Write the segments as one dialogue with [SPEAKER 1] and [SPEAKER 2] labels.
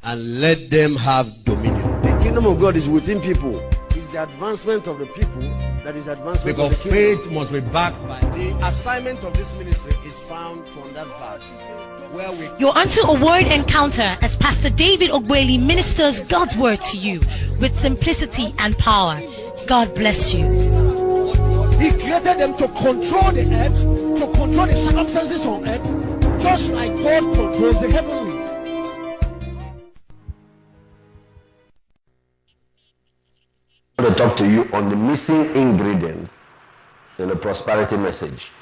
[SPEAKER 1] and let them have dominion.
[SPEAKER 2] The kingdom of God is within people. It's the advancement of the people that is advancement
[SPEAKER 1] Because
[SPEAKER 2] of the kingdom.
[SPEAKER 1] faith must be backed by the assignment of this ministry is found from that verse. Where we
[SPEAKER 3] You're onto a word encounter as Pastor David Ogbueli ministers God's word to you with simplicity and power. God bless you.
[SPEAKER 4] He created them to control the earth, to control the circumstances on earth, just like God controls the heavenlies.
[SPEAKER 5] I want to talk to you on the missing ingredients in the prosperity message.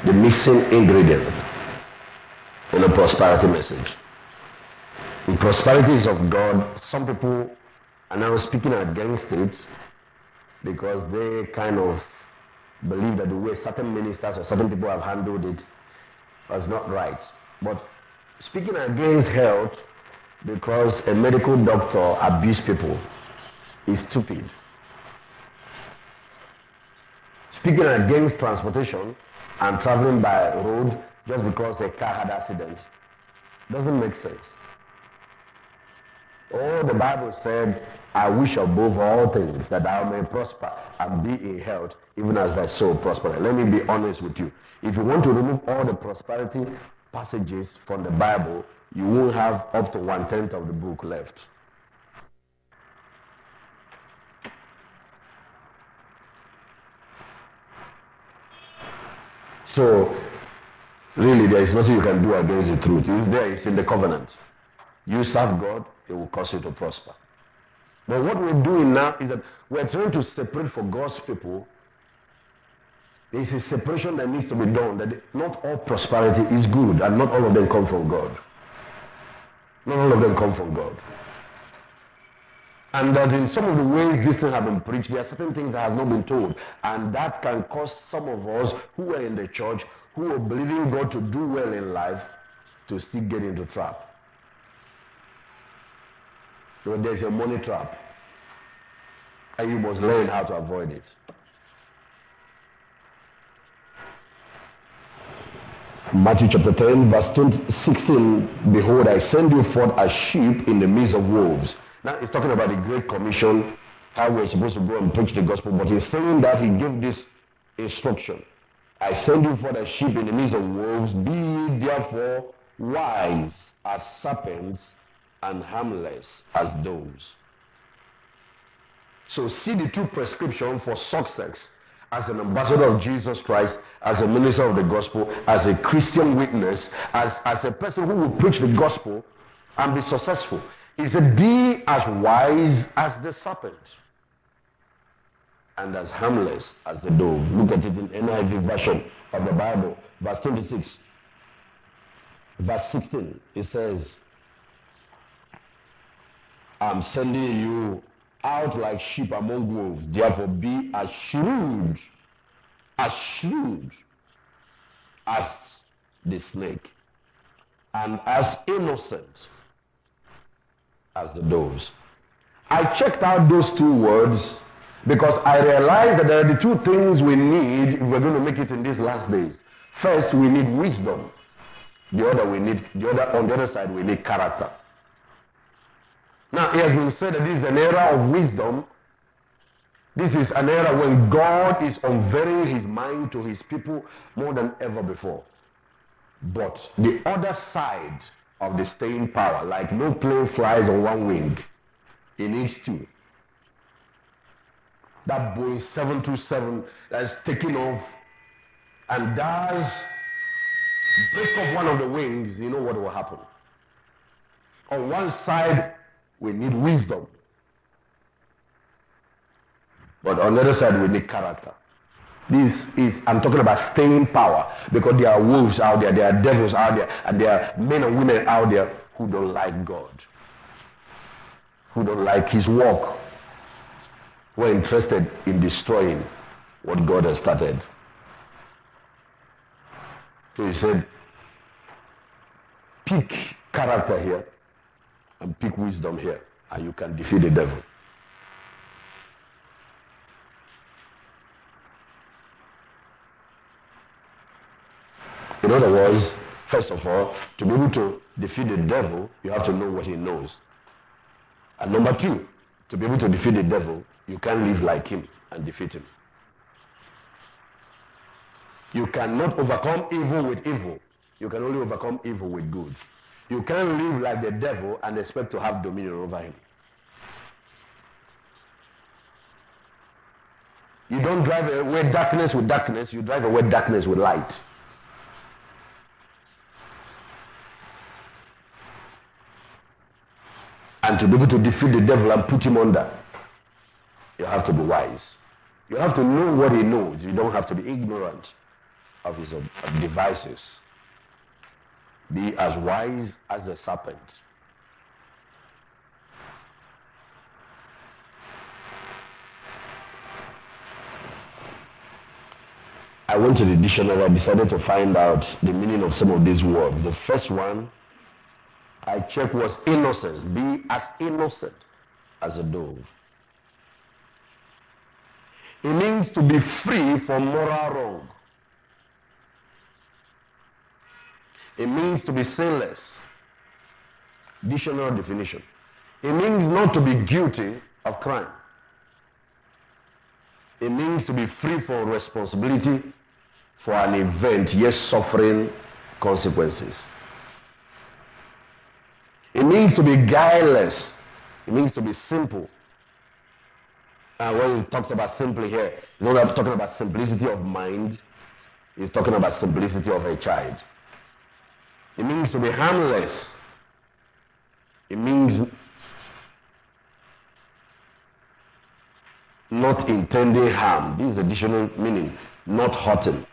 [SPEAKER 5] The missing ingredients in a prosperity message. The prosperity is of God. Some people are now speaking against it because they kind of believe that the way certain ministers or certain people have handled it was not right. But speaking against health because a medical doctor abused people is stupid. Speaking against transportation and traveling by road just because a car had accident doesn't make sense. Oh, the Bible said, I wish above all things that thou may prosper and be in health, even as thy soul prosper. Let me be honest with you. If you want to remove all the prosperity passages from the Bible, you won't have up to 1/10 of the book left. So, really, there is nothing you can do against the truth. It's there, it's in the covenant. You serve God, He will cause you to prosper. But what we're doing now is that we're trying to separate for God's people. There is a separation that needs to be done, that not all prosperity is good, and not all of them come from God. Not all of them come from God. And that in some of the ways these things have been preached, there are certain things that have not been told. And that can cause some of us who are in the church, who are believing God to do well in life, to still get into trap. So there's a money trap. And you must learn how to avoid it. Matthew chapter 10, verse 16, behold, I send you forth as sheep in the midst of wolves. Now, it's talking about the Great Commission, how we're supposed to go and preach the gospel, but he's saying that he gave this instruction. I send you forth as sheep in the midst of wolves, be ye therefore wise as serpents and harmless as doves. So see the two prescriptions for success as an ambassador of Jesus Christ, as a minister of the gospel, as a Christian witness, as a person who will preach the gospel and be successful. He said, be as wise as the serpent and as harmless as the dove. Look at it in NIV version of the Bible, verse 26. Verse 16, it says, I'm sending you out like sheep among wolves. Therefore be as shrewd as the snake, and as innocent as the doves. I checked out those two words because I realized that there are the two things we need if we're going to make it in these last days. First, we need wisdom. On the other side, we need character. Now, it has been said that this is an era of wisdom. This is an era when God is unveiling his mind to his people more than ever before. But the other side of the staying power, like no plane flies on one wing, it needs two. That Boeing 727 that's taking off and does break off one of the wings, you know what will happen. On one side, we need wisdom. But on the other side, we need character. I'm talking about staying power, because there are wolves out there, there are devils out there, and there are men and women out there who don't like God, who don't like his work, who are interested in destroying what God has started. So he said, pick character here and pick wisdom here, and you can defeat the devil. In other words, First of all, to be able to defeat the devil, you have to know what he knows. And number two, to be able to defeat the devil, you can't live like him and defeat him. You cannot overcome evil with evil. You can only overcome evil with good. You can't live like the devil and expect to have dominion over him. You don't drive away darkness with darkness, you drive away darkness with light. And to be able to defeat the devil and put him under, you have to be wise. You have to know what he knows. You don't have to be ignorant of his devices. Be as wise as the serpent. I went to the dictionary. I decided to find out the meaning of some of these words. The first one I checked was innocence. Be as innocent as a dove. It means to be free from moral wrong. It means to be sinless. Dictionary definition. It means not to be guilty of crime. It means to be free from responsibility for an event, yet suffering consequences. It means to be guileless. It means to be simple. And when he talks about simply here, he's not talking about simplicity of mind. He's talking about simplicity of a child. It means to be harmless. It means not intending harm. This is the additional meaning. Not hurting.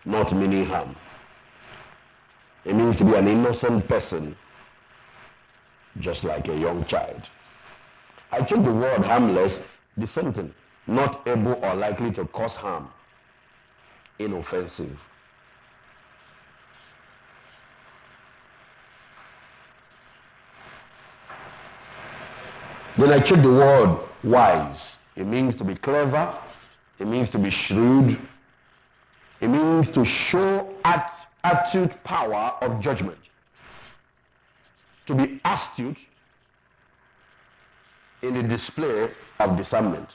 [SPEAKER 5] Not meaning harm. It means to be an innocent person, just like a young child. I took the word harmless, the same thing. Not able or likely to cause harm. Inoffensive. Then I checked the word wise. It means to be clever. It means to be shrewd. It means to show acute power of judgment. To be astute in the display of discernment.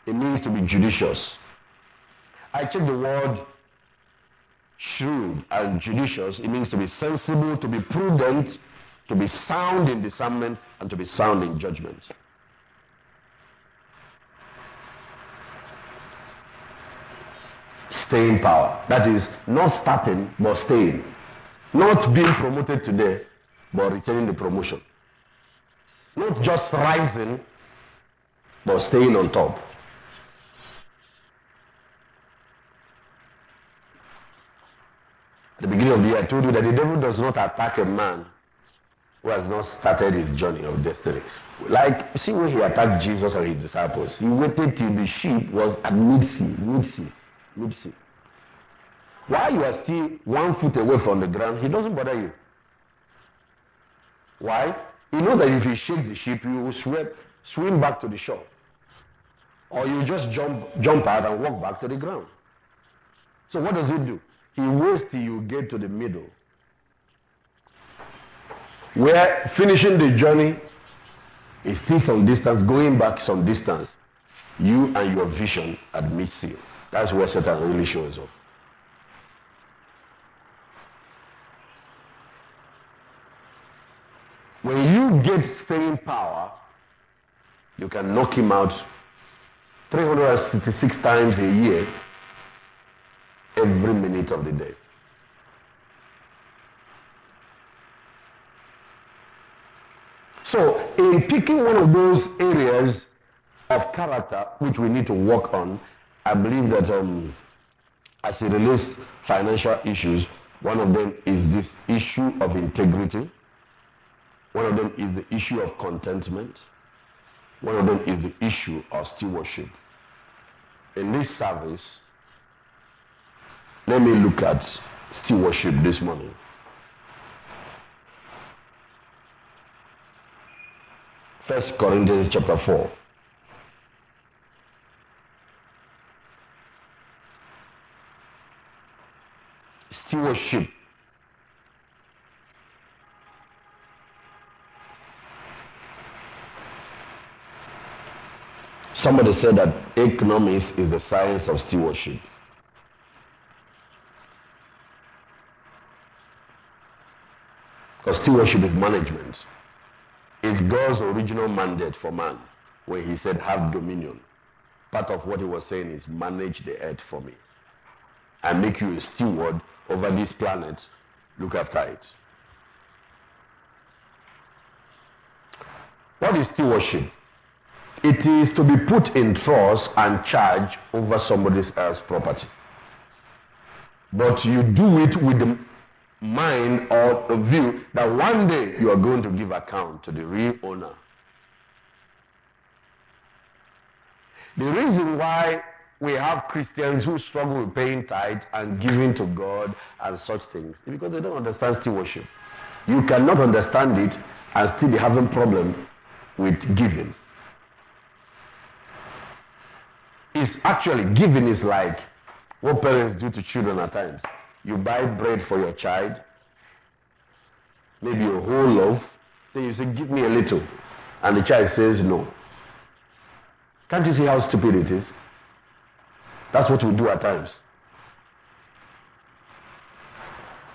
[SPEAKER 5] It means to be judicious. I checked the word shrewd and judicious. It means to be sensible, to be prudent, to be sound in discernment, and to be sound in judgment. Staying power. That is not starting, but staying. Not being promoted today, but retaining the promotion. Not just rising, but staying on top. At the beginning of the year, I told you that the devil does not attack a man who has not started his journey of destiny. Like, see when he attacked Jesus and his disciples, he waited till the ship was at mid-sea. While you are still 1 foot away from the ground, he doesn't bother you. Why? He knows that if he shakes the ship, you will swim back to the shore. Or you just jump out and walk back to the ground. So what does he do? He waits till you get to the middle, where finishing the journey is still some distance, going back some distance. You and your vision at mid-sea. That's where Satan really shows up. When you get staying power, you can knock him out 366 times a year, every minute of the day. So, in picking one of those areas of character which we need to work on, I believe that as it relates financial issues, one of them is this issue of integrity. One of them is the issue of contentment. One of them is the issue of stewardship. In this service, let me look at stewardship this morning. First Corinthians chapter 4. stewardship. Somebody said that economics is the science of stewardship. Because stewardship is management. It's God's original mandate for man, where he said, have dominion. Part of what he was saying is, manage the earth for me. I make you a steward over this planet. Look after it. What is stewardship? It is to be put in trust and charge over somebody else's property. But you do it with the mind or the view that one day you are going to give account to the real owner. The reason why we have Christians who struggle with paying tithe and giving to God and such things is because they don't understand stewardship. You cannot understand it and still be having problem with giving. It's actually, giving is like what parents do to children at times. You buy bread for your child, maybe a whole loaf, then you say, give me a little. And the child says no. Can't you see how stupid it is? That's what we do at times.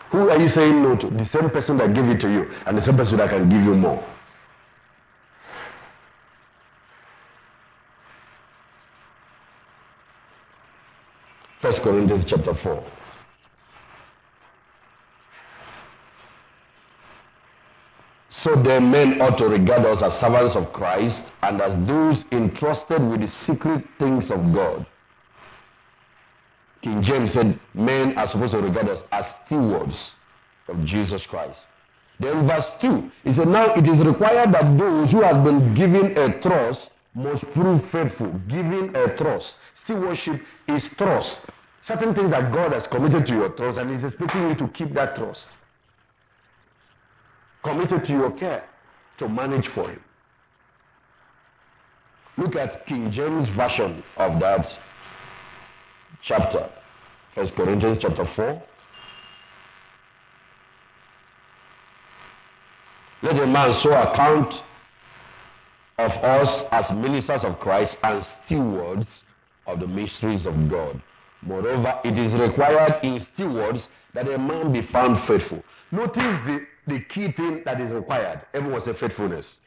[SPEAKER 5] Who are you saying no to? The same person that gave it to you and the same person that can give you more. First Corinthians chapter 4. So then men ought to regard us as servants of Christ and as those entrusted with the secret things of God. King James said men are supposed to regard us as stewards of Jesus Christ. Then verse 2, he said, now it is required that those who have been given a trust must prove faithful. Giving a trust. Stewardship is trust. Certain things that God has committed to your trust and is expecting you to keep that trust. Committed to your care to manage for him. Look at King James version of that chapter. 1 Corinthians chapter 4. Let a man so account of us as ministers of Christ and stewards of the mysteries of God. Moreover, it is required in stewards that a man be found faithful. Notice the key thing that is required. Everyone say faithfulness.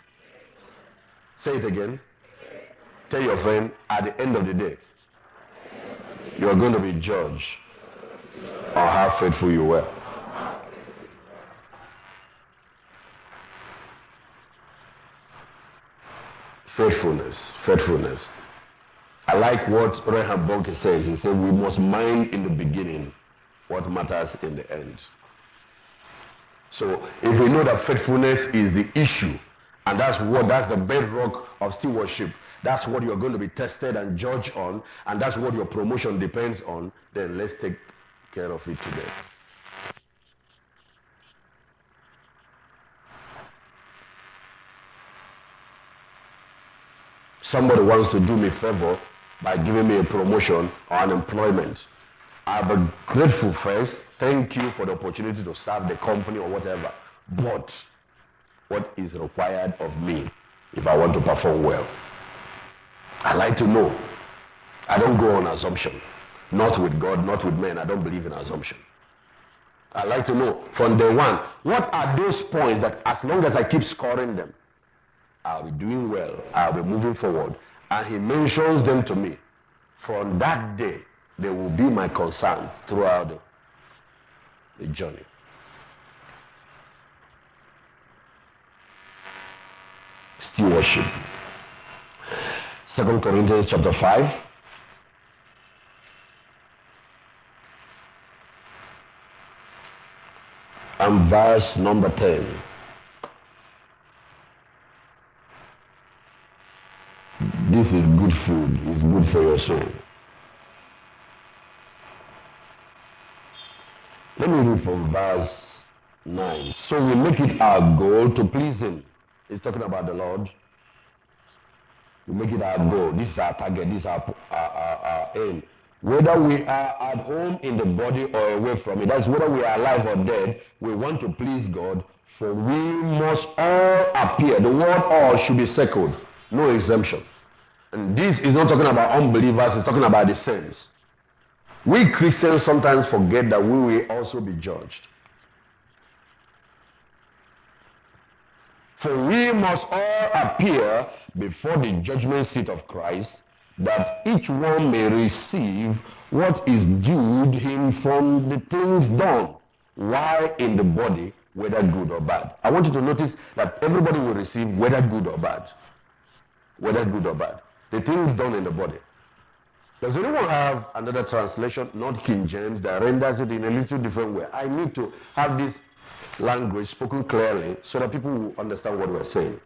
[SPEAKER 5] Say it again. Tell your friend, at the end of the day, you are going to be judged on how faithful you were. Faithfulness, faithfulness. I like what Reinhard Bonnke says. He said we must mind in the beginning what matters in the end. So if we know that faithfulness is the issue, and that's the bedrock of stewardship, that's what you're going to be tested and judged on, and that's what your promotion depends on, then let's take care of it today. Somebody wants to do me a favor by giving me a promotion or an employment. I'll be grateful first. Thank you for the opportunity to serve the company or whatever. But what is required of me if I want to perform well? I like to know. I don't go on assumption. Not with God, not with men. I don't believe in assumption. I like to know from day one, what are those points that as long as I keep scoring them, I'll be doing well, I'll be moving forward. And he mentions them to me. From that day, they will be my concern throughout the journey. Stewardship. 2 Corinthians chapter 5. And verse number 10. This is good food. It's good for your soul. Let me read from verse 9. So we make it our goal to please him. He's talking about the Lord. We make it our goal. This is our target. This is our aim. Whether we are at home in the body or away from it, that's whether we are alive or dead, we want to please God, for we must all appear. The word all should be circled, no exemption. And this is not talking about unbelievers, it's talking about the saints. We Christians sometimes forget that we will also be judged. For we must all appear before the judgment seat of Christ, that each one may receive what is due him from the things done while in the body, whether good or bad. I want you to notice that everybody will receive whether good or bad. Whether good or bad. The things done in the body. Does anyone have another translation, not King James, that renders it in a little different way? I need to have this language spoken clearly so that people will understand what we're saying.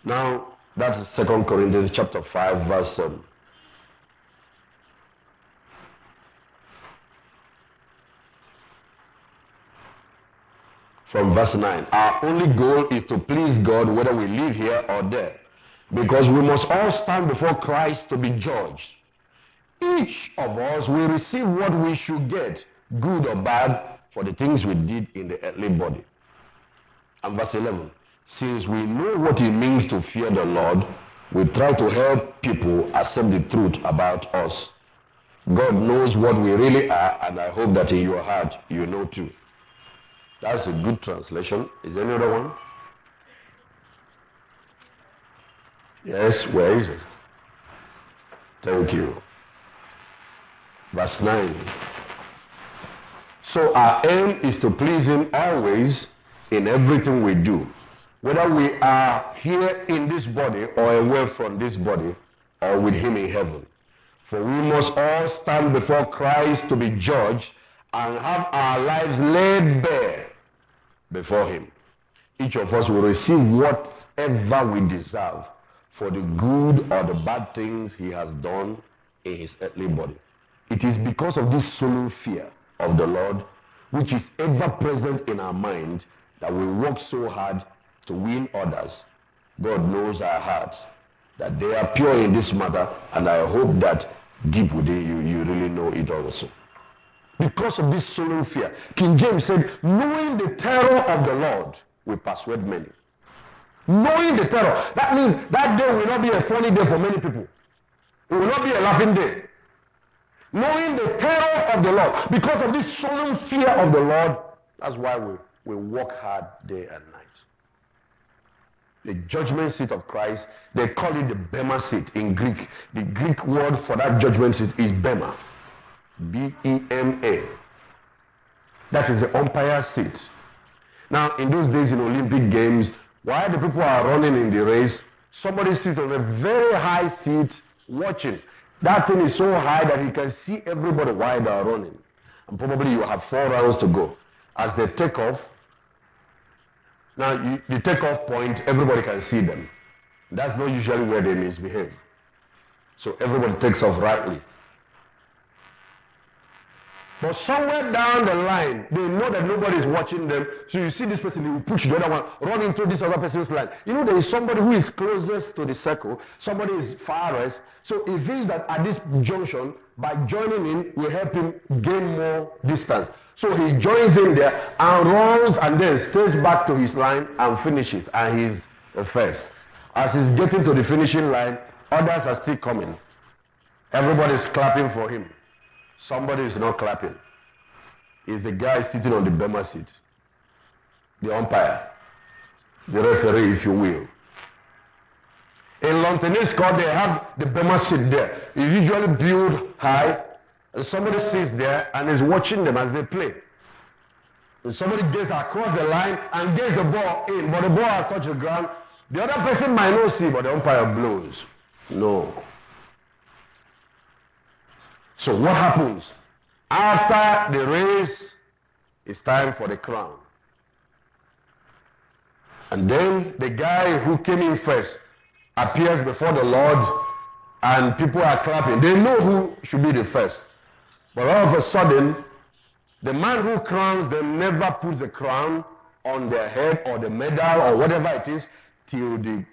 [SPEAKER 5] Now, that's 2 Corinthians chapter 5, verse 7. From verse 9. Our only goal is to please God whether we live here or there, because we must all stand before Christ to be judged. Each of us will receive what we should get, good or bad, for the things we did in the earthly body. And verse 11. Since we know what it means to fear the Lord, we try to help people accept the truth about us. God knows what we really are, and I hope that in your heart you know too. That's a good translation. Is there any other one? Yes, where is it? Thank you. Verse 9. So our aim is to please him always in everything we do, whether we are here in this body or away from this body or with him in heaven. For we must all stand before Christ to be judged and have our lives laid bare before him. Each of us will receive whatever we deserve for the good or the bad things he has done in his earthly body. It is because of this solemn fear of the Lord, which is ever present in our mind, that we work so hard to win others. God knows our hearts, that they are pure in this matter, and I hope that deep within you, you really know it also. Because of this solemn fear, King James said, knowing the terror of the Lord will persuade many. Knowing the terror. That means that day will not be a funny day for many people. It will not be a laughing day. Knowing the terror of the Lord. Because of this solemn fear of the Lord, that's why we work hard day and night. The judgment seat of Christ, they call it the Bema seat in Greek. The Greek word for that judgment seat is Bema. B-E-M-A. That is the umpire seat. Now, in those days in Olympic Games, while the people are running in the race, somebody sits on a very high seat watching. That thing is so high that he can see everybody while they are running. And probably you have 4 rounds to go. As they take off, now the takeoff point, everybody can see them. That's not usually where they misbehave. So everybody takes off rightly. But somewhere down the line, they know that nobody is watching them. So you see this person, he will push the other one, run into this other person's line. You know, there is somebody who is closest to the circle, somebody is farthest. So he feels that at this junction, by joining in, will help him gain more distance. So he joins in there and runs and then stays back to his line and finishes. And he's the first. As he's getting to the finishing line, others are still coming. Everybody is clapping for him. Somebody is not clapping. It's the guy sitting on the Bema seat. The umpire. The referee, if you will. In lawn tennis court, they have the Bema seat there. It's usually built high. And somebody sits there and is watching them as they play. And somebody gets across the line and gets the ball in. But the ball has touched the ground. The other person might not see, but the umpire blows. No. So what happens? After the race, it's time for the crown. And then the guy who came in first appears before the Lord and people are clapping. They know who should be the first. But all of a sudden, the man who crowns them never puts the crown on their head or the medal or whatever it is till the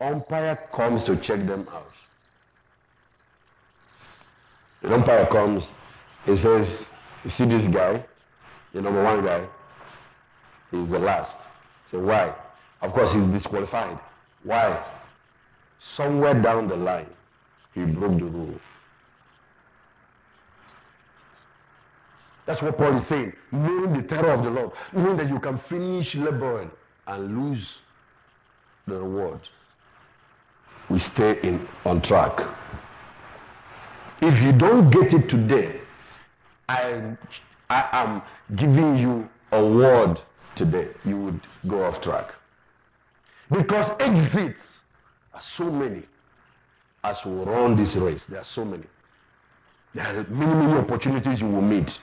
[SPEAKER 5] umpire comes to check them out. The umpire comes, he says, you see this guy, the number one guy, he's the last. So why? Of course, he's disqualified. Why? Somewhere down the line, he broke the rule. That's what Paul is saying. Knowing the terror of the Lord, knowing that you can finish laboring and lose the reward. We stay on track. If you don't get it today, I am giving you a word today. You would go off track. Because exits are so many. As we run this race, there are so many. There are many opportunities you will meet.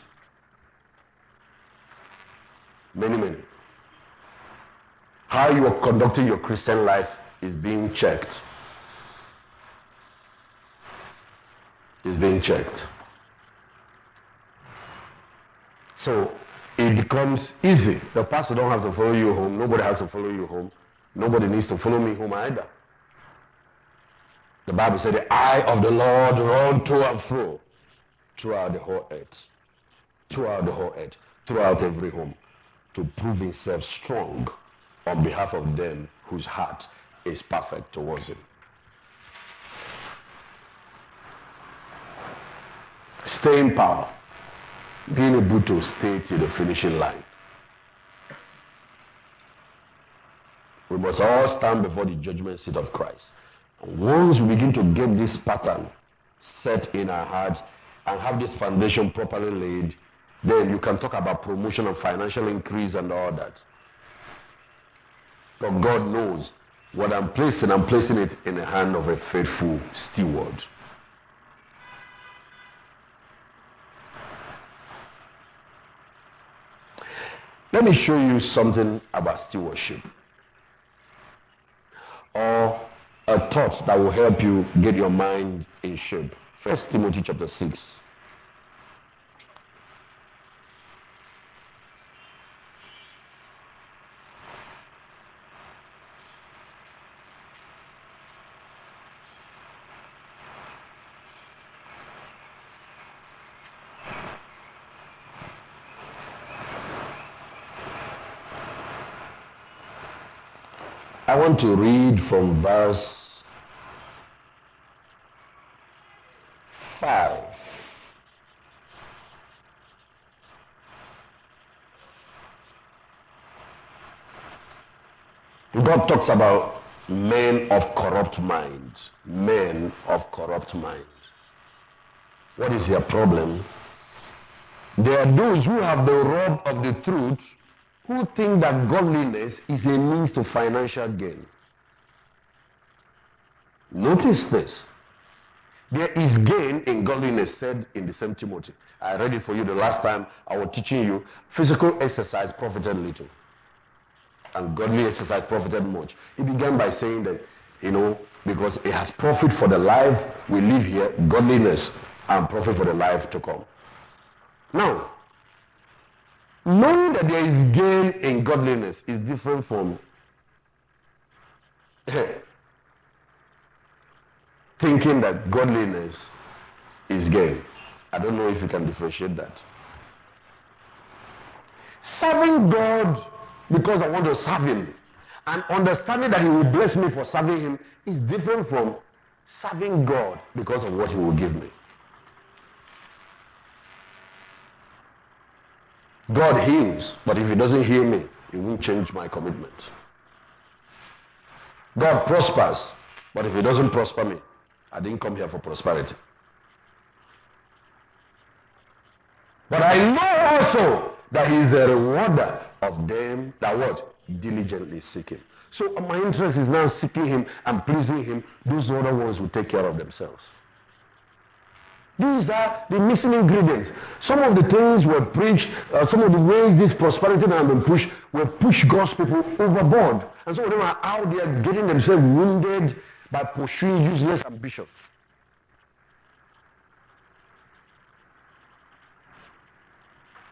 [SPEAKER 5] Many. How you are conducting your Christian life is being checked. Is being checked. So it becomes easy. The pastor don't have to follow you home. Nobody has to follow you home. Nobody needs to follow me home either. The Bible said the eye of the Lord run to and fro throughout the whole earth. Throughout the whole earth. Throughout every home. To prove himself strong on behalf of them whose heart is perfect towards him. Stay in power. Being able to stay till the finishing line. We must all stand before the judgment seat of Christ. And once we begin to get this pattern set in our hearts and have this foundation properly laid, then you can talk about promotion and financial increase and all that. But God knows what I'm placing it in the hand of a faithful steward. Let me show you something about stewardship. Or a thought that will help you get your mind in shape. 1 Timothy chapter 6. I want to read from verse 5. God talks about men of corrupt minds. Men of corrupt minds. What is their problem? There are those who have the rod of the truth, who think that godliness is a means to financial gain. Notice this. There is gain in godliness, said in the same Timothy. I read it for you the last time I was teaching you. Physical exercise profited little, and godly exercise profited much. He began by saying that, because it has profit for the life we live here, godliness, and profit for the life to come. Now, knowing that there is gain in godliness is different from thinking that godliness is gain. I don't know if you can differentiate that. Serving God because I want to serve him and understanding that he will bless me for serving him is different from serving God because of what he will give me. God heals, but if he doesn't heal me, it won't change my commitment. God prospers, but if he doesn't prosper me, I didn't come here for prosperity. But I know also that he is a rewarder of them that what? Diligently seek him. So my interest is now seeking him and pleasing him. Those other ones will take care of themselves. These are the missing ingredients. Some of the things were preached, some of the ways this prosperity has been pushed, were pushed God's people overboard. And some of them are out there getting themselves wounded by pursuing useless ambition.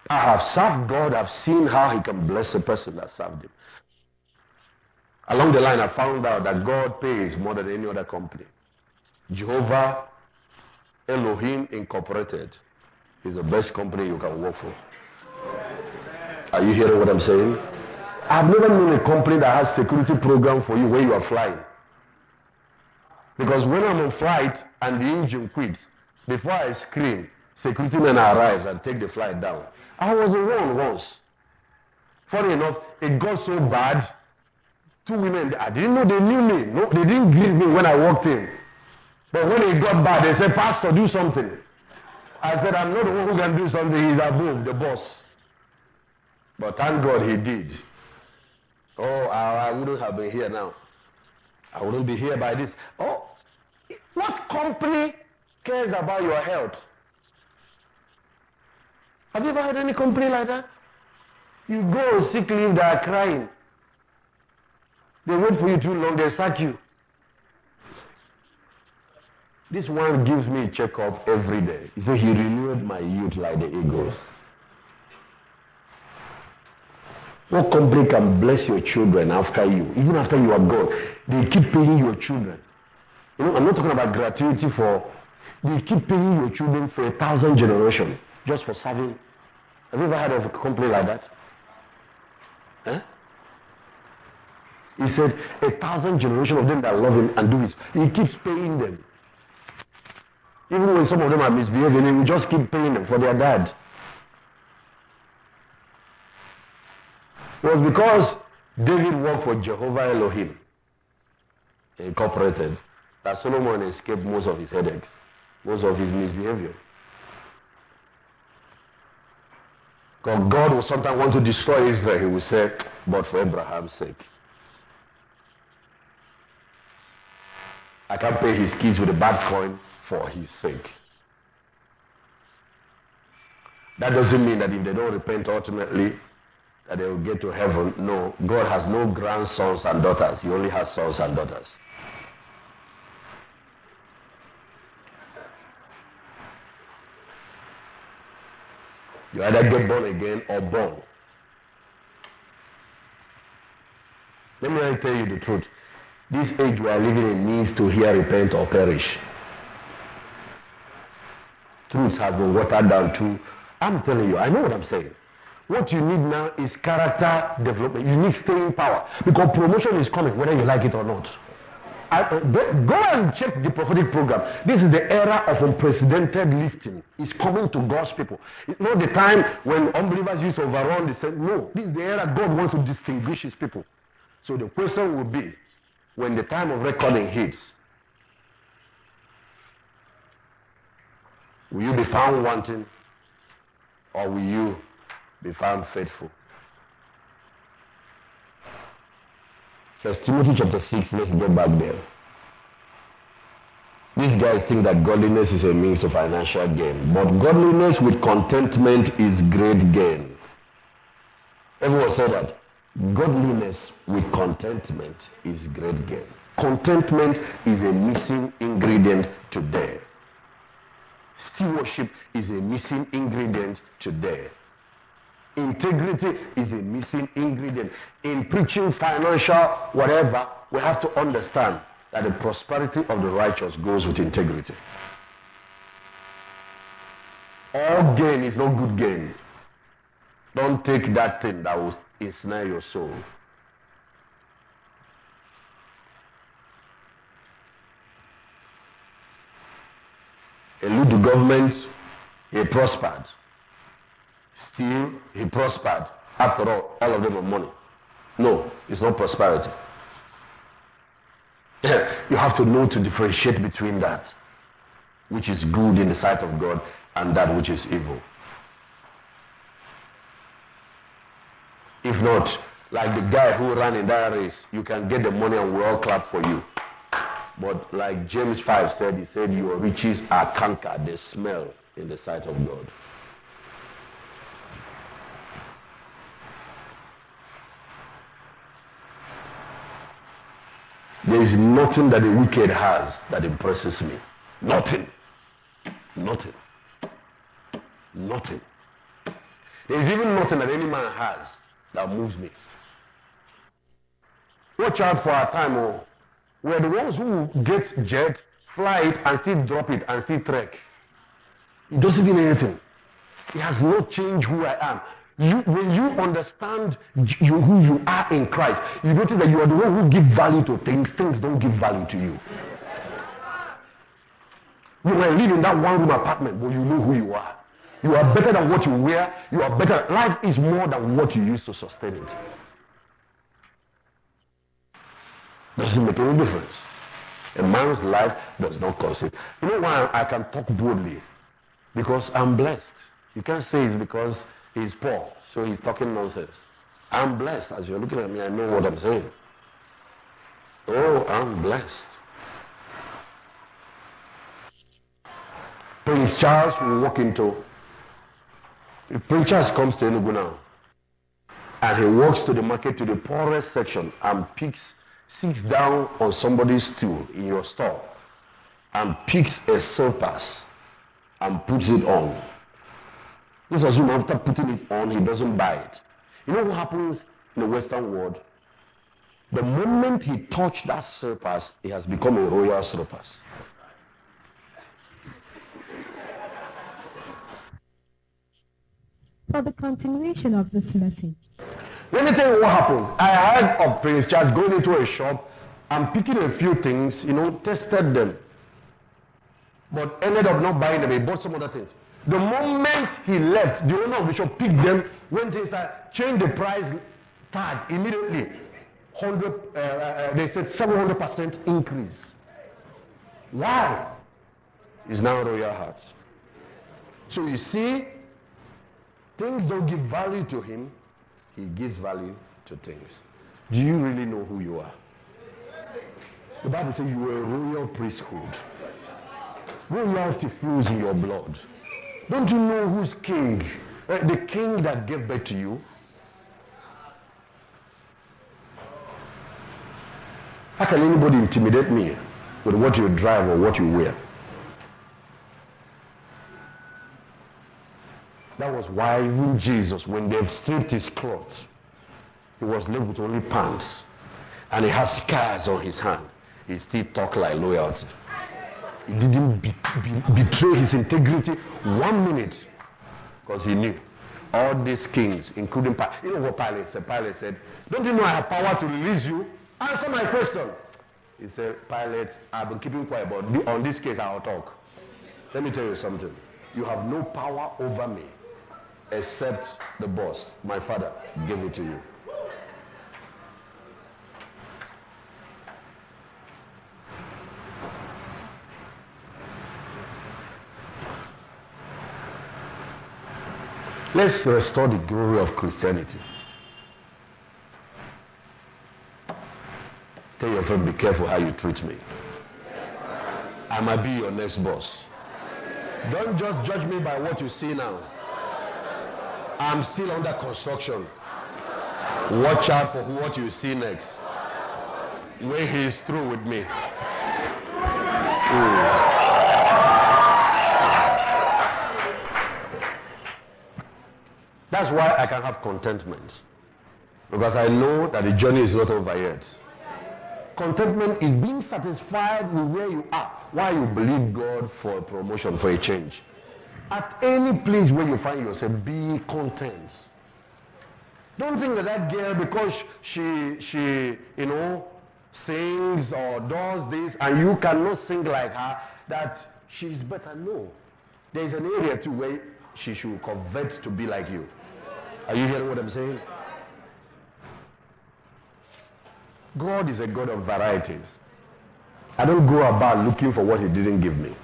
[SPEAKER 5] I have served God, I've seen how he can bless a person that served him. Along the line, I found out that God pays more than any other company. Jehovah Elohim Incorporated is the best company you can work for. Are you hearing what I'm saying? I've never known a company that has security program for you when you are flying. Because when I'm on flight and the engine quits, before I scream, security men arrives and take the flight down. I was in one once. Funny enough, it got so bad. 2 women, I didn't know they knew me. No, they didn't greet me when I walked in. But when it got bad, they said, Pastor, do something. I said, I'm not the one who can do something. He's above, the boss. But thank God he did. Oh, I wouldn't have been here now. I wouldn't be here by this. Oh, what company cares about your health? Have you ever had any company like that? You go on sick leave, they are crying. They wait for you too long, they sack you. This one gives me a checkup every day. He said he renewed my youth like the eagles. What company can bless your children after you? Even after you are gone, they keep paying your children. You know, I'm not talking about gratuity for, they keep paying your children for 1,000 generations just for serving. Have you ever heard of a company like that? Eh? He said 1,000 generations of them that love him and do this. He keeps paying them. Even when some of them are misbehaving, he will just keep paying them for their dad. It was because David worked for Jehovah Elohim Incorporated that Solomon escaped most of his headaches, most of his misbehavior. Because God will sometimes want to destroy Israel, he will say, but for Abraham's sake. I can't pay his kids with a bad coin for his sake. That doesn't mean that if they don't repent ultimately, that they will get to heaven. No, God has no grandsons and daughters. He only has sons and daughters. You either get born again or born. Let me tell you the truth. This age we are living in needs to hear repent or perish. Truth has been watered down too. I'm telling you, I know what I'm saying. What you need now is character development. You need staying power. Because promotion is coming, whether you like it or not. Go and check the prophetic program. This is the era of unprecedented lifting. It's coming to God's people. It's not the time when unbelievers used to overrun the same. No, this is the era God wants to distinguish his people. So the question will be, when the time of reckoning hits, will you be found wanting, or will you be found faithful? 1 Timothy chapter 6, let's get back there. These guys think that godliness is a means to financial gain, but godliness with contentment is great gain. Everyone said that. Godliness with contentment is great gain. Contentment is a missing ingredient today. Stewardship is a missing ingredient today. Integrity is a missing ingredient. In preaching financial whatever, we have to understand that the prosperity of the righteous goes with integrity. All gain is not good gain. Don't take that thing that will ensnare your soul. Elude the government, he prospered. Steal, he prospered. After all of them are money. No, it's not prosperity. You have to know to differentiate between that which is good in the sight of God and that which is evil. If not, like the guy who ran in that race, you can get the money and we all clap for you. But like James 5 said, he said, your riches are canker, they smell in the sight of God. There is nothing that the wicked has that impresses me. Nothing. Nothing. Nothing. There is even nothing that any man has that moves me. Watch out for our time. Oh. We're the ones who get jet, fly it, and still drop it, and still trek. It doesn't mean anything. It has not changed who I am. When you understand who you are in Christ, you notice that you are the one who gives value to things. Things don't give value to you. You might live in that one-room apartment, but you know who you are. You are better than what you wear. You are better. Life is more than what you use to sustain it. Doesn't make any difference. A man's life does not consist. You know why I can talk boldly? Because I'm blessed. You can't say it's because he's poor, so he's talking nonsense. I'm blessed. As you're looking at me, I know what I'm saying. Oh, I'm blessed. Prince Charles will walk into, if Prince Charles comes to Enugu now, and he walks to the market, to the poorest section, and sits down on somebody's stool in your store, and picks a surpass and puts it on. Let's assume after putting it on, he doesn't buy it. You know what happens in the Western world? The moment he touched that surpass, it has become a royal surpass.
[SPEAKER 6] For the continuation of this message.
[SPEAKER 5] Let me tell you what happens. I heard of Prince Charles going into a shop and picking a few things, tested them, but ended up not buying them. He bought some other things. The moment he left, the owner of the shop picked them, went inside, changed the price tag immediately. They said 700% increase. Why? It's now Royal Hearts. So you see, things don't give value to him. He gives value to things. Do you really know who you are? The Bible says you are a royal priesthood. Royalty flows in your blood. Don't you know who's king? The king that gave birth to you. How can anybody intimidate me with what you drive or what you wear? That was why even Jesus, when they've stripped his clothes, he was left with only pants, and he has scars on his hand. He still talked like loyalty. He didn't betray his integrity 1 minute, because he knew all these kings, including Pilate. You know what Pilate said? Pilate said, "Don't you know I have power to release you? Answer my question." He said, "Pilate, I've been keeping quiet, but on this case I'll talk. Let me tell you something. You have no power over me except the boss. My father gave it to you." Let's restore the glory of Christianity. Tell your friend, be careful how you treat me. I might be your next boss. Don't just judge me by what you see now. I'm still under construction. Watch out for what you see next, when he is through with me. That's why I can have contentment, because I know that the journey is not over yet. Contentment is being satisfied with where you are, while you believe God for a promotion, for a change. At any place where you find yourself, be content. Don't think that girl, because she sings or does this, and you cannot sing like her, that she's better. No. There's an area too where she should convert to be like you. Are you hearing what I'm saying? God is a God of varieties. I don't go about looking for what he didn't give me.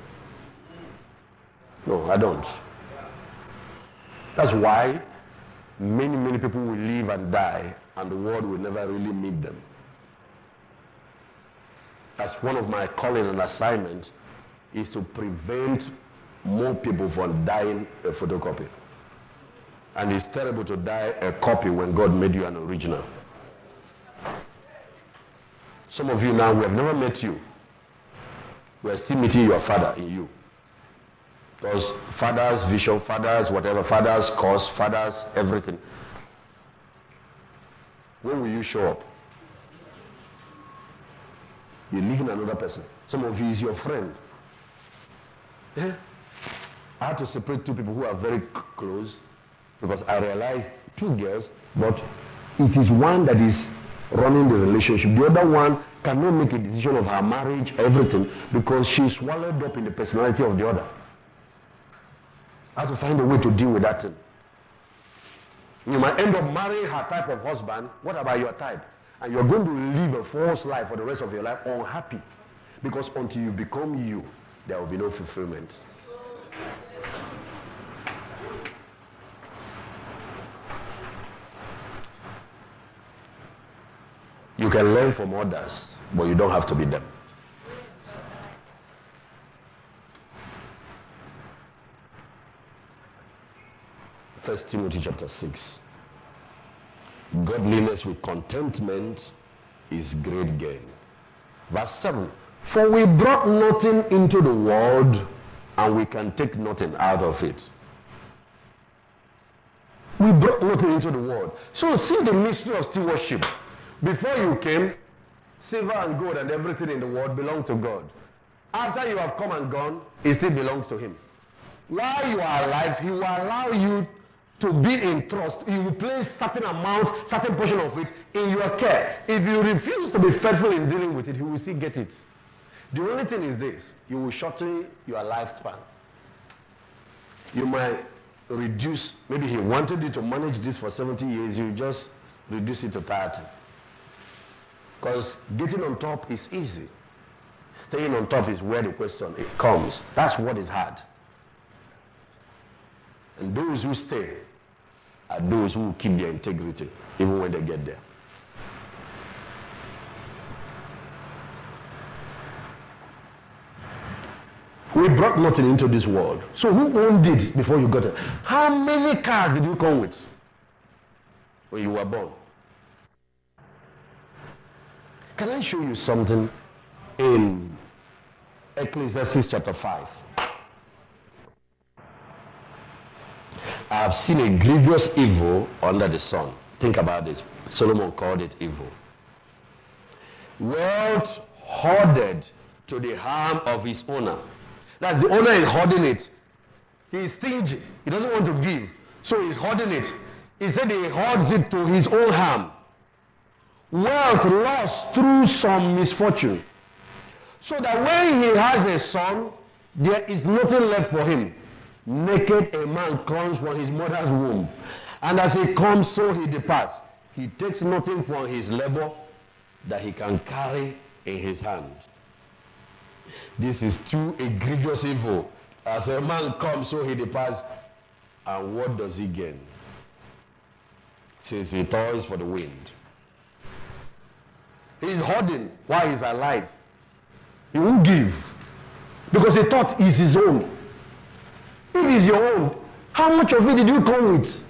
[SPEAKER 5] No, I don't. That's why many people will live and die, and the world will never really meet them. That's one of my calling and assignments, is to prevent more people from dying a photocopy. And it's terrible to die a copy when God made you an original. Some of you now, we have never met you. We are still meeting your father in you. Because father's vision, father's whatever, father's cause, father's everything. When will you show up? You're leaving another person. Some of you is your friend. I had to separate two people who are very close because I realized two girls, but it is one that is running the relationship. The other one cannot make a decision of her marriage, everything, because she's swallowed up in the personality of the other. I have to find a way to deal with that thing. You might end up marrying her type of husband. What about your type? And you're going to live a false life for the rest of your life unhappy. Because until you become you, there will be no fulfillment. You can learn from others, but you don't have to be them. First Timothy chapter 6. Godliness with contentment is great gain. Verse 7. For we brought nothing into the world, and we can take nothing out of it. We brought nothing into the world. So see the mystery of stewardship. Before you came, silver and gold and everything in the world belonged to God. After you have come and gone, it still belongs to him. While you are alive, he will allow you to be in trust. He will place certain amount, certain portion of it in your care. If you refuse to be faithful in dealing with it, he will still get it. The only thing is this: you will shorten your lifespan. You might reduce, maybe he wanted you to manage this for 70 years, you just reduce it to 30. Because getting on top is easy. Staying on top is where the question comes. That's what is hard. And those who stay are those who keep their integrity even when they get there. We brought nothing into this world. So who owned it before you got it? How many cars did you come with when you were born? Can I show you something in Ecclesiastes chapter 5? I have seen a grievous evil under the sun. Think about this. Solomon called it evil. Wealth hoarded to the harm of his owner. That's the owner is hoarding it. He is stingy. He doesn't want to give. So he's hoarding it. He said he hoards it to his own harm. Wealth lost through some misfortune. So that when he has a son, there is nothing left for him. Naked a man comes from his mother's womb. And as he comes, so he departs. He takes nothing from his labor that he can carry in his hand. This is too a grievous evil. As a man comes, so he departs. And what does he gain? Since he toils for the wind. He's hoarding while he's alive. He won't give. Because he thought it's his own. If it's your own, how much of it did you come with?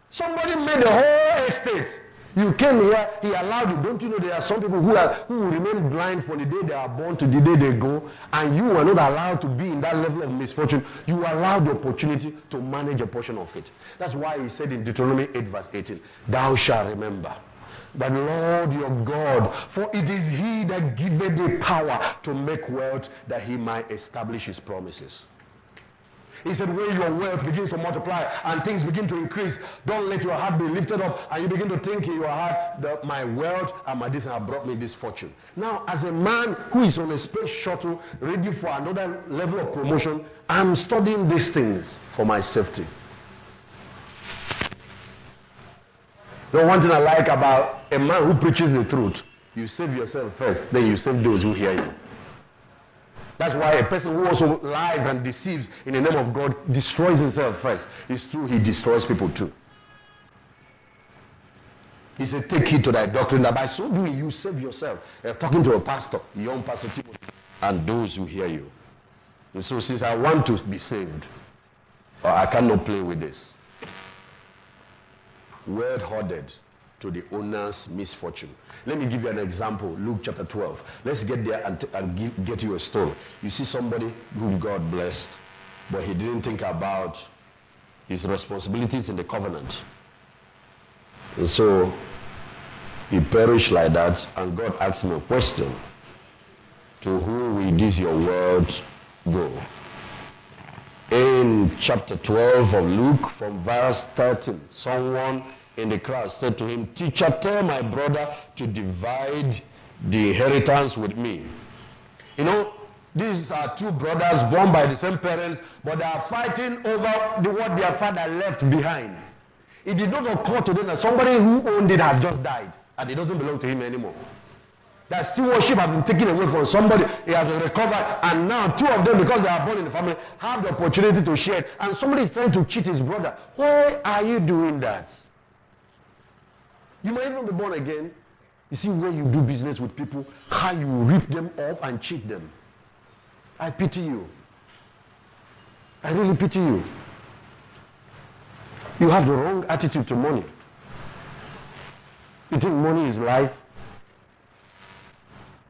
[SPEAKER 5] Somebody made the whole estate. You came here, he allowed you. Don't you know there are some people who will remain blind from the day they are born to the day they go, and you are not allowed to be in that level of misfortune. You allowed the opportunity to manage a portion of it. That's why he said in Deuteronomy 8 verse 18, thou shalt remember the Lord your God, for it is he that giveth thee power to make wealth, that he might establish his promises. He said, when your wealth begins to multiply and things begin to increase, don't let your heart be lifted up and you begin to think in your heart that my wealth and my this have brought me this fortune. Now, as a man who is on a space shuttle ready for another level of promotion, I'm studying these things for my safety. The one thing I like about a man who preaches the truth, you save yourself first, then you save those who hear you. That's why a person who also lies and deceives in the name of God destroys himself first. It's true, he destroys people too. He said, take heed to thy doctrine, that by so doing you save yourself. Talking to a pastor, young pastor Timothy, and those who hear you. And so since I want to be saved, I cannot play with this. Word hoarded to the owner's misfortune. Let me give you an example. Luke chapter 12. Let's get there and get you a story. You see somebody whom God blessed, but he didn't think about his responsibilities in the covenant. And so he perished like that, and God asked him a question. To whom will this your word go? In chapter 12 of Luke, from verse 13, someone in the crowd said to him, "Teacher, tell my brother to divide the inheritance with me." You know, these are two brothers born by the same parents, but they are fighting over what their father left behind. It did not occur to them that somebody who owned it has just died and it doesn't belong to him anymore. That stewardship has been taken away from somebody, he has been recovered, and now two of them, because they are born in the family, have the opportunity to share it, and somebody is trying to cheat his brother. Why are you doing that? You might even be born again. You see, where you do business with people, how you rip them off and cheat them. I pity you. I really pity you. You have the wrong attitude to money. You think money is life?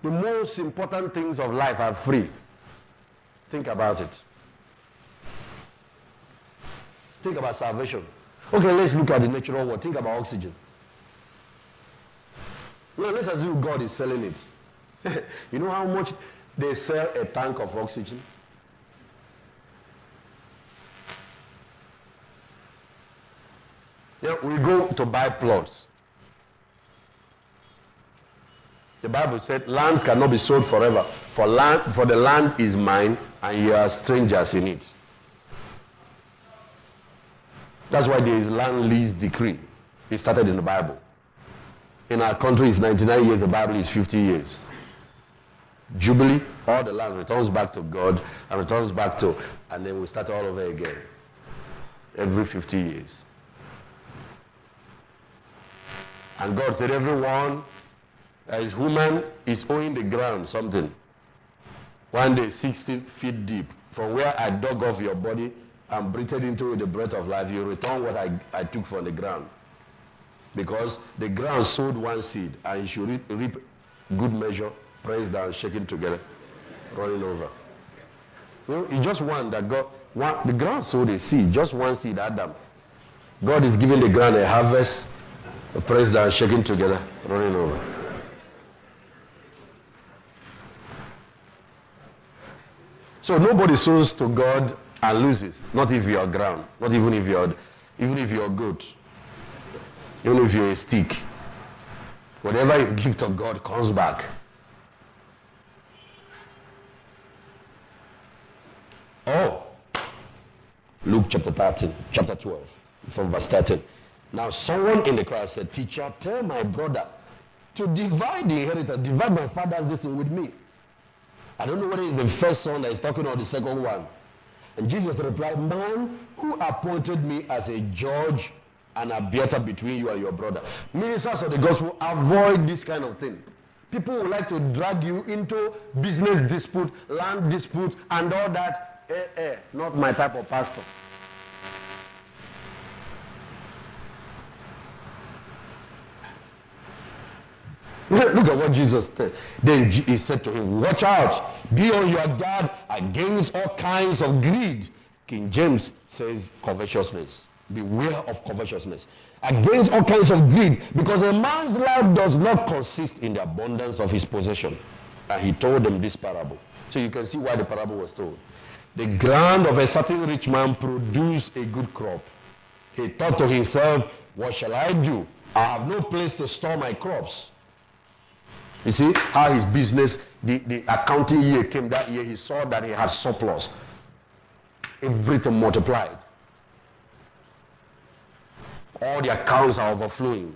[SPEAKER 5] The most important things of life are free. Think about it. Think about salvation. Okay, let's look at the natural world. Think about oxygen. Well, let's assume God is selling it. You know how much they sell a tank of oxygen? Yeah, we go to buy plots. The Bible said lands cannot be sold forever. For the land is mine and you are strangers in it. That's why there is land lease decree. It started in the Bible. In our country it's 99 years, the Bible is 50 years. Jubilee, all the land returns back to God and returns back to, and then we start all over again. Every 50 years. And God said everyone that is human is owing the ground something. One day 60 feet deep. From where I dug off your body and breathed into the breath of life, you return what I took from the ground. Because the ground sowed one seed and you should reap good measure, pressed down, shaken together, running over. You know, it's just one that the ground sowed a seed, just one seed, Adam. God is giving the ground a harvest, pressed down, shaken together, running over. So nobody sows to God and loses. Not if you are ground. Not even if you are good. Even if you're a stick. Whatever you give to God comes back. Oh. Luke chapter 12, from verse 13. Now someone in the crowd said, "Teacher, tell my brother to divide the inheritance, divide my father's blessing with me." I don't know whether it's the first son that is talking or the second one. And Jesus replied, "Man, who appointed me as a judge and arbiter between you and your brother?" Ministers of the gospel, avoid this kind of thing. People would like to drag you into business dispute, land dispute, and all that. Not my type of pastor. Look at what Jesus said. Then he said to him, "Watch out, be on your guard against all kinds of greed." King James says covetousness. Beware of covetousness. Against all kinds of greed, because a man's life does not consist in the abundance of his possession. And he told them this parable. So you can see why the parable was told. The ground of a certain rich man produced a good crop. He thought to himself, "What shall I do? I have no place to store my crops." You see how his business, the accounting year came that year, he saw that he had surplus. Everything multiplied. All the accounts are overflowing.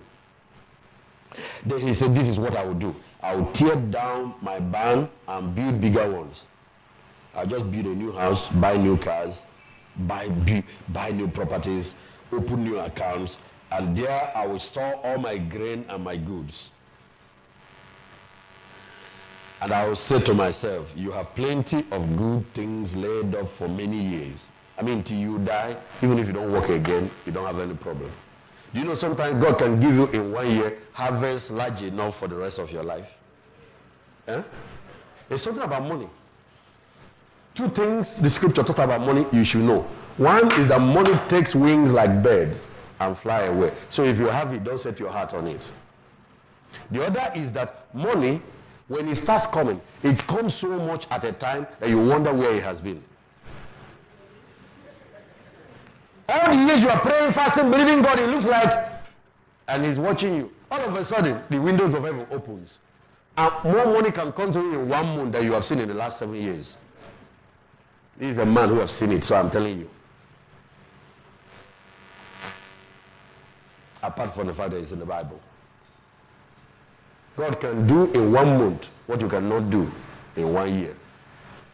[SPEAKER 5] Then he said, "This is what I will do. I will tear down my barn and build bigger ones. I'll just build a new house, buy new cars, buy new properties, open new accounts, and there I will store all my grain and my goods. And I will say to myself, you have plenty of good things laid up for many years." I mean, till you die, even if you don't work again, you don't have any problem. Do you know sometimes God can give you in 1 year harvest large enough for the rest of your life? It's something about money. Two things the scripture talks about money you should know. One is that money takes wings like birds and fly away. So if you have it, don't set your heart on it. The other is that money, when it starts coming, it comes so much at a time that you wonder where it has been. All the years you are praying, fasting, believing God, it looks like, and He's watching you. All of a sudden, the windows of heaven opens. And more money can come to you in 1 month than you have seen in the last 7 years. This is a man who has seen it, so I'm telling you. Apart from the fact that it's in the Bible. God can do in 1 month what you cannot do in 1 year.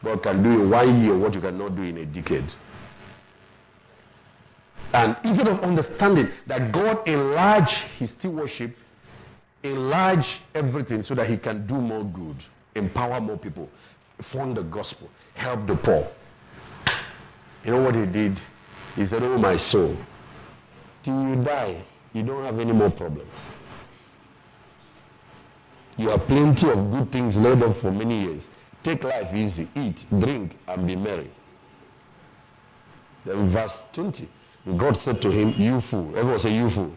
[SPEAKER 5] God can do in 1 year what you cannot do in a decade. And instead of understanding that God enlarged His stewardship, enlarge everything so that He can do more good, empower more people, fund the gospel, help the poor. You know what He did? He said, oh my soul, till you die, you don't have any more problem. You have plenty of good things laid up for many years. Take life easy, eat, drink, and be merry. Then verse 20, God said to him, you fool. Everyone say, you fool.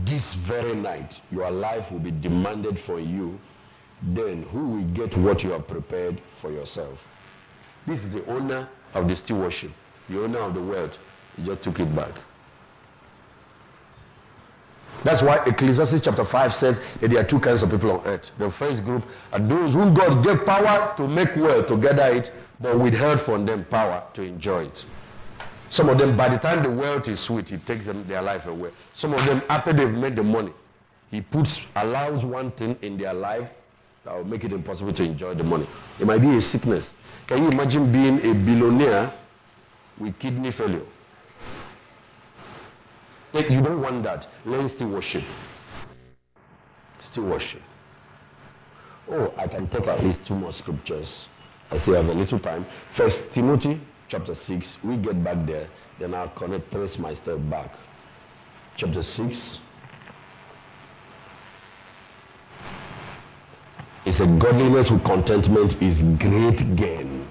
[SPEAKER 5] This very night, your life will be demanded for you. Then who will get what you have prepared for yourself? This is the owner of the stewardship, the owner of the wealth. He just took it back. That's why Ecclesiastes chapter 5 says that there are two kinds of people on earth. The first group are those whom God gave power to make wealth, to gather it, but withheld from them power to enjoy it. Some of them, by the time the wealth is sweet, He takes them their life away. Some of them, after they've made the money, He allows one thing in their life that will make it impossible to enjoy the money. It might be a sickness. Can you imagine being a billionaire with kidney failure? You don't want that. Learn stewardship. Stewardship. Oh, I can take at least 2 more scriptures. I still have a little time. 1 Timothy chapter 6. We get back there. Then I'll trace my step back. Chapter 6. It's a godliness with contentment is great gain.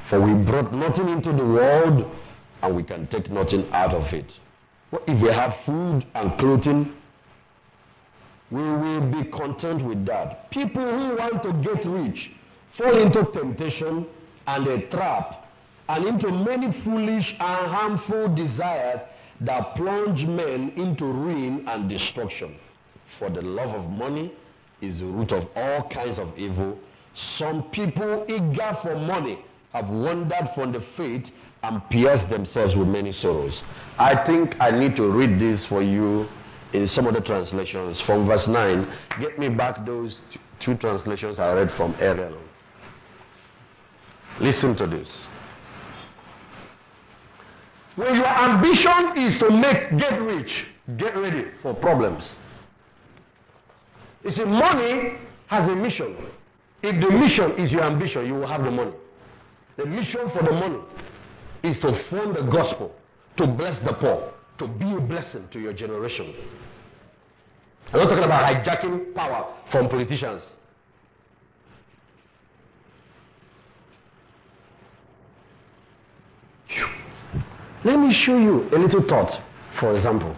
[SPEAKER 5] For we brought nothing into the world, and we can take nothing out of it. If we have food and clothing, we will be content with that. People who want to get rich fall into temptation and a trap, and into many foolish and harmful desires that plunge men into ruin and destruction. For the love of money is the root of all kinds of evil. Some people eager for money have wandered from the faith and pierced themselves with many sorrows. I think I need to read this for you in some of the translations. From verse 9, get me back those two translations I read from Ariel. Listen to this. When your ambition is to get rich, get ready for problems. You see, money has a mission. If the mission is your ambition, you will have the money. The mission for the money is to fund the gospel, to bless the poor, to be a blessing to your generation. I'm not talking about hijacking power from politicians. Let me show you a little thought, for example.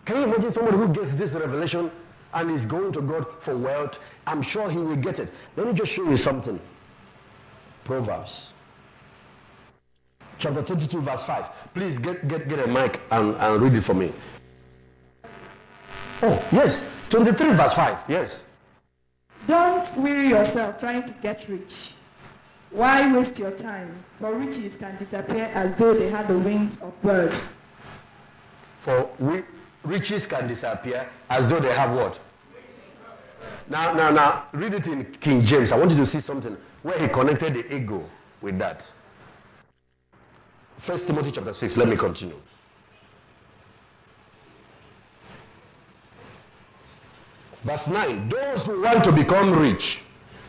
[SPEAKER 5] Can you imagine somebody who gets this revelation and is going to God for wealth? I'm sure he will get it. Let me just show you something. Proverbs. Chapter 22 verse 5. Please get a mic and read it for me. Oh, yes. 23 verse 5. Yes.
[SPEAKER 6] Don't weary yourself trying to get rich. Why waste your time? For riches can disappear as though they had the wings of bird.
[SPEAKER 5] For riches can disappear as though they have what? Now, read it in King James. I want you to see something where he connected the ego with that. 1 Timothy chapter 6. Let me continue. Verse 9. Those who want to become rich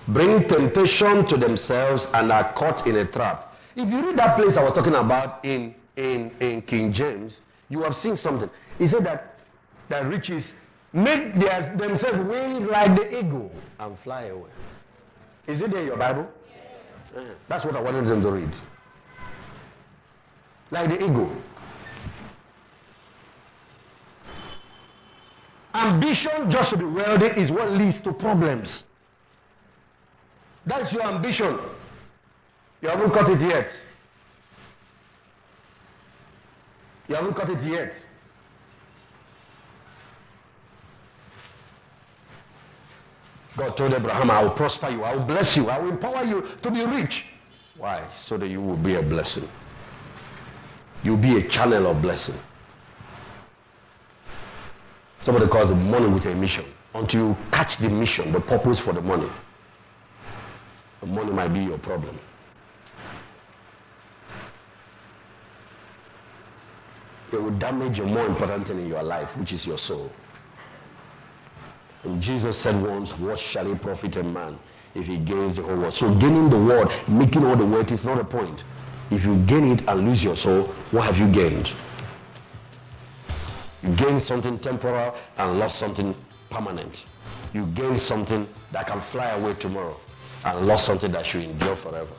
[SPEAKER 5] bring temptation to themselves and are caught in a trap. If you read that place I was talking about in King James, you have seen something. He said that riches make themselves wings like the eagle and fly away. Is it there in your Bible? Yes. That's what I wanted them to read. Like the eagle. Ambition just to be wealthy is what leads to problems. That's your ambition. You haven't got it yet. You haven't caught it yet. God told Abraham, I will prosper you, I will bless you, I will empower you to be rich. Why? So that you will be a blessing. You'll be a channel of blessing. Somebody calls it money with a mission. Until you catch the mission, the purpose for the money might be your problem. It will damage a more important thing in your life, which is your soul. And Jesus said once, what shall it profit a man if he gains the whole world? So gaining the world, making all the wealth is not a point. If you gain it and lose your soul, what have you gained? You gained something temporal and lost something permanent. You gained something that can fly away tomorrow and lost something that should endure forever.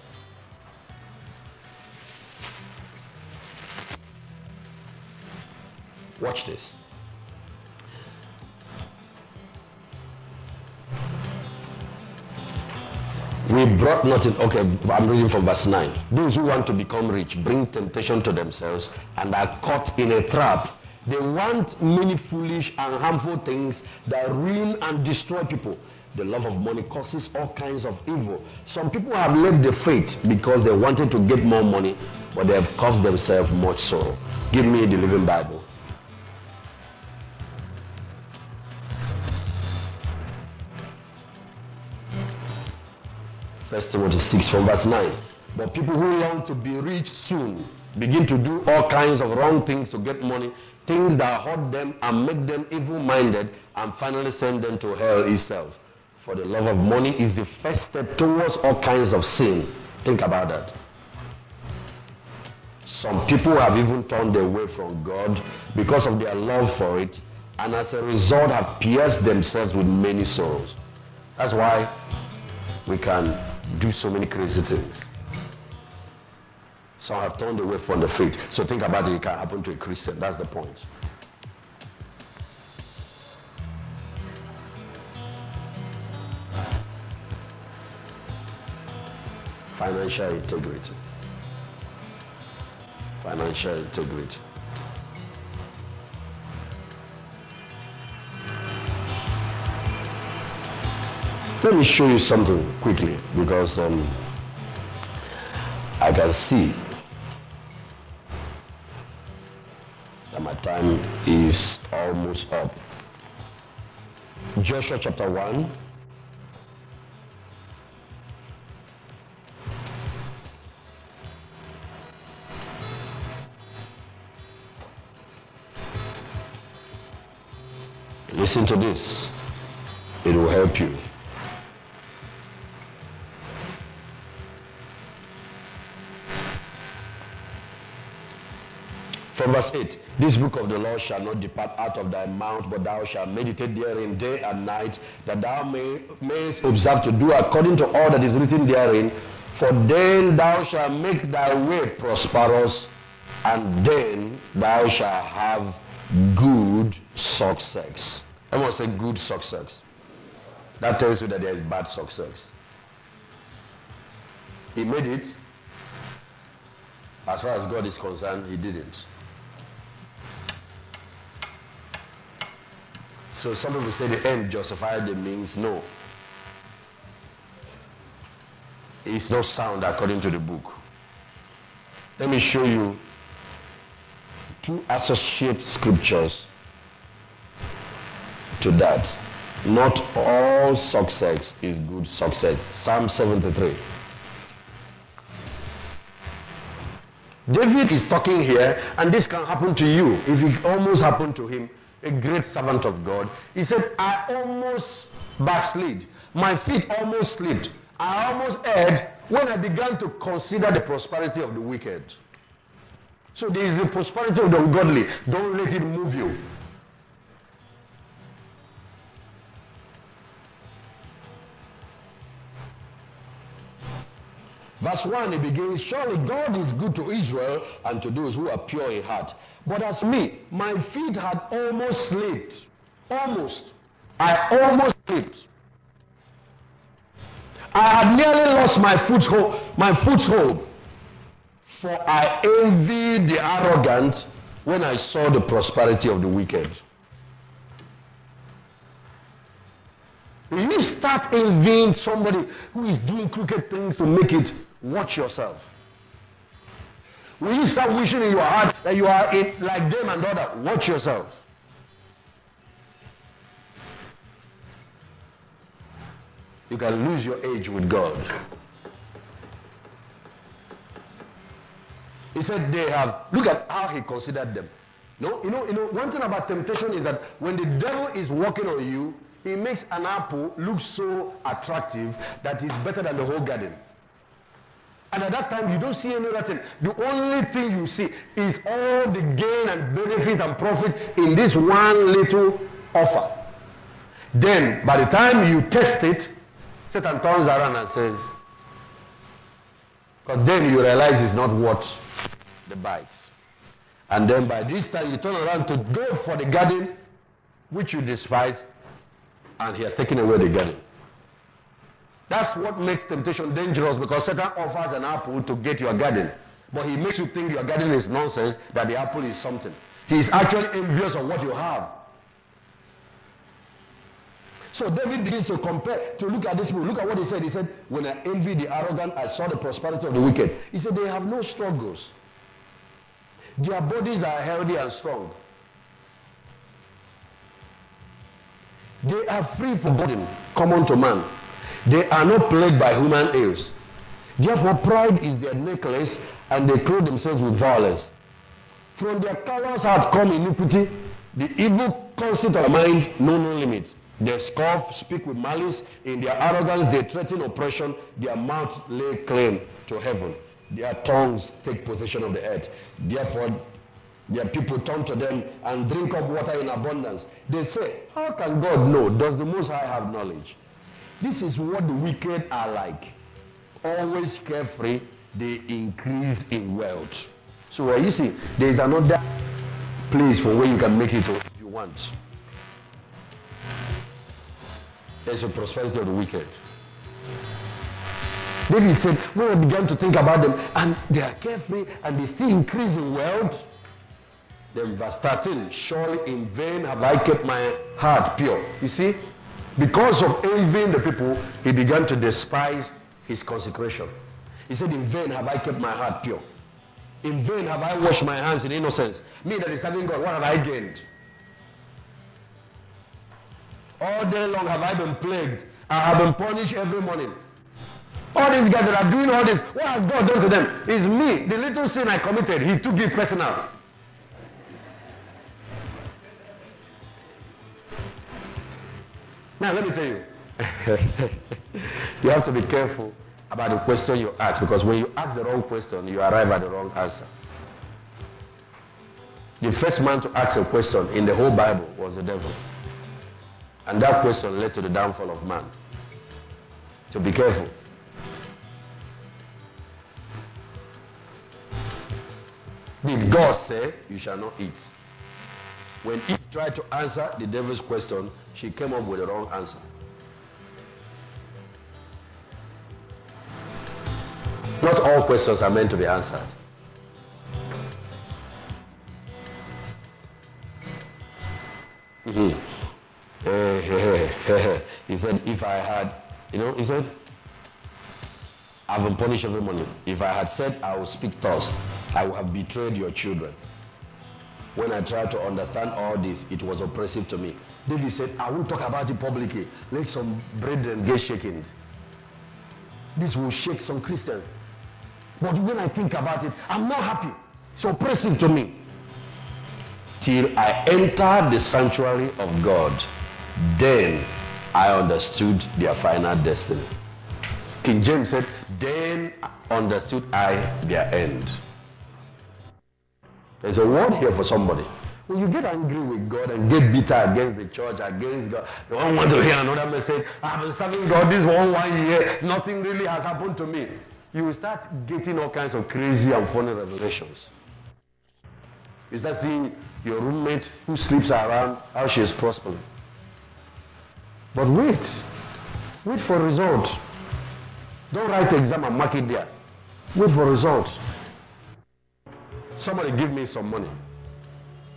[SPEAKER 5] Watch this. We brought nothing. Okay, I'm reading from verse 9. Those who want to become rich bring temptation to themselves and are caught in a trap. They want many foolish and harmful things that ruin and destroy people. The love of money causes all kinds of evil. Some people have left the faith because they wanted to get more money, but they have caused themselves much sorrow. Give me the Living Bible. First Timothy 6 from verse 9. But people who long to be rich soon begin to do all kinds of wrong things to get money, things that hurt them and make them evil-minded, and finally send them to hell itself. For the love of money is the first step towards all kinds of sin. Think about that. Some people have even turned away from God because of their love for it, and as a result have pierced themselves with many sorrows. That's why we can do so many crazy things. Some have turned away from the faith. So think about it can happen to a Christian. That's the point. Financial integrity. Financial integrity. Let me show you something quickly because I can see that my time is almost up. Joshua chapter 1. Listen to this. It will help you. From verse 8, this book of the law shall not depart out of thy mouth, but thou shalt meditate therein day and night, that thou mayest observe to do according to all that is written therein. For then thou shalt make thy way prosperous, and then thou shalt have good success. Everyone say good success. That tells you that there is bad success. He made it. As far as God is concerned, he didn't. So some people say the end justified the means. No. It's not sound according to the book. Let me show you two associate scriptures to that. Not all success is good success. Psalm 73. David is talking here, and this can happen to you. If it almost happened to him, a great servant of God, he said, I almost backslid. My feet almost slipped. I almost erred when I began to consider the prosperity of the wicked. So there is the prosperity of the ungodly. Don't let it move you. Verse 1, it begins, surely God is good to Israel and to those who are pure in heart. But as me, my feet had almost slipped. Almost. I almost slipped. I had nearly lost my foothold. For I envied the arrogant when I saw the prosperity of the wicked. When you start envying somebody who is doing crooked things to make it, watch yourself. When you start wishing in your heart that you are like them and other, watch yourself. You can lose your age with God. He said they have, look at how he considered them. No, you know, one thing about temptation is that when the devil is working on you, he makes an apple look so attractive that it's better than the whole garden. And at that time, you don't see any other thing. The only thing you see is all the gain and benefit and profit in this one little offer. Then, by the time you test it, Satan turns around and says, because then you realize it's not worth the bites. And then by this time, you turn around to go for the garden, which you despise, and he has taken away the garden. That's what makes temptation dangerous, because Satan offers an apple to get your garden. But he makes you think your garden is nonsense, that the apple is something. He is actually envious of what you have. So David begins to compare, to look at this people. Look at what he said. He said, when I envy the arrogant, I saw the prosperity of the wicked. He said, they have no struggles. Their bodies are healthy and strong. They are free from burden common to man. They are not plagued by human ills. Therefore, pride is their necklace, and they clothe themselves with violence. From their callous heart come iniquity. The evil conceit of mind know no limits. They scoff, speak with malice. In their arrogance, they threaten oppression. Their mouth lay claim to heaven. Their tongues take possession of the earth. Therefore, their people turn to them and drink up water in abundance. They say, how can God know? Does the Most High have knowledge? This is what the wicked are like. Always carefree, they increase in wealth. So you see, there is another place for where you can make it if you want. There's a prosperity of the wicked. David said, when I began to think about them, and they are carefree, and they still increase in wealth. Then verse 13, surely in vain have I kept my heart pure. You see, because of envying the people, he began to despise his consecration. He said, in vain have I kept my heart pure. In vain have I washed my hands in innocence. Me that is serving God, what have I gained? All day long have I been plagued. I have been punished every morning. All these guys that are doing all this, what has God done to them? It's me. The little sin I committed, he took it personal. Now let me tell you, you have to be careful about the question you ask, because when you ask the wrong question, you arrive at the wrong answer. The first man to ask a question in the whole Bible was the devil. And that question led to the downfall of man. So be careful. Did God say you shall not eat? When Eve tried to answer the devil's question, she came up with the wrong answer. Not all questions are meant to be answered. He said, if I had, he said, I've been punished every morning. If I had said I will speak thus, I would have betrayed your children. When I tried to understand all this, it was oppressive to me. David said, I won't talk about it publicly. Let some brethren get shaken. This will shake some Christians. But when I think about it, I'm not happy. It's oppressive to me. Till I entered the sanctuary of God, then I understood their final destiny. King James said, then understood I their end. There's a word here for somebody. When you get angry with God and get bitter against the church, against God, you don't want to hear another message. I've been serving God this 1 year. Nothing really has happened to me. You will start getting all kinds of crazy and funny revelations. You start seeing your roommate who sleeps around, how she is prospering. But wait for results. Don't write the exam and mark it there. Wait for results. Somebody give me some money.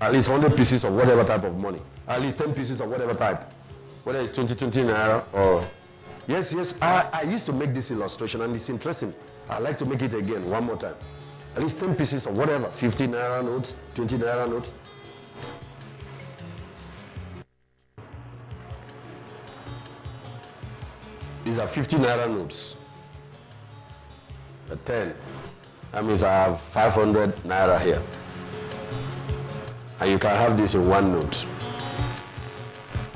[SPEAKER 5] At least 100 pieces of whatever type of money. At least 10 pieces of whatever type. Whether it's 20 naira or... Yes, I used to make this illustration and it's interesting. I'd like to make it again one more time. At least 10 pieces of whatever. 50 naira notes, 20 naira notes. These are 50 naira notes. A 10. That means I have 500 naira here. And you can have this in one note.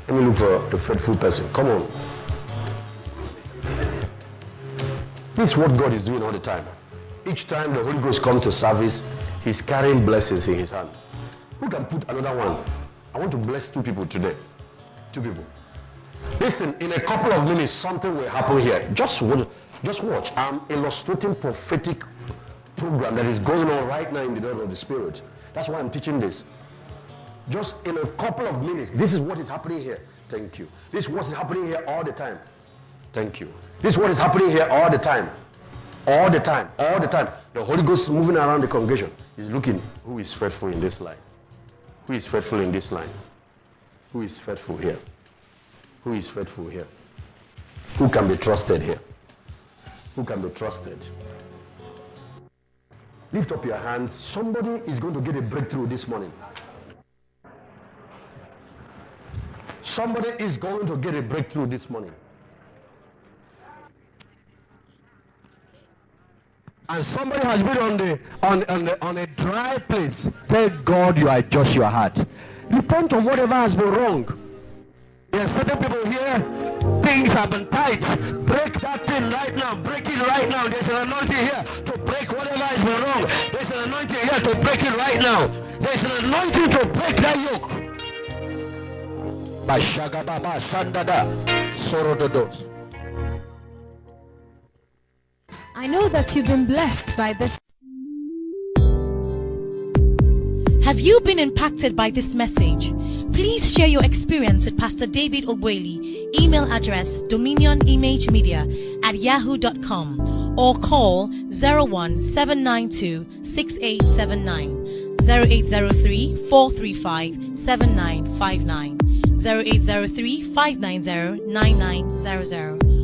[SPEAKER 5] Let me look for a faithful person. Come on. This is what God is doing all the time. Each time the Holy Ghost comes to service, he's carrying blessings in his hands. Who can put another one? I want to bless 2 people today. 2 people. Listen, in a couple of minutes, something will happen here. Just watch. I'm illustrating prophetic program that is going on right now in the realm of the Spirit. That's why I'm teaching this. Just in a couple of minutes, this is what is happening here. Thank you. This is what is happening here all the time. Thank you. This is what is happening here all the time. All the time. All the time. The Holy Ghost is moving around the congregation. He's looking. Who is faithful in this line? Who is faithful in this line? Who is faithful here? Who is faithful here? Who can be trusted here? Who can be trusted? Lift up your hands. Somebody is going to get a breakthrough this morning. Somebody is going to get a breakthrough this morning. And somebody has been on a dry place. Thank God you adjust your heart. Repent of whatever has been wrong. There are certain people here, things have been tight. Break that thing right now. Break it right now. There's an anointing here to break whatever has been wrong. There's an anointing here to break it right now. There's an anointing to break that yoke. Bashagababa Sandada Sorododos.
[SPEAKER 7] I know that you've been blessed by this.
[SPEAKER 3] Have you been impacted by this message? Please share your experience with Pastor David Ogbueli. Email address dominionimagemedia@yahoo.com or call 017926879 0803 435 7959 0803 590 9900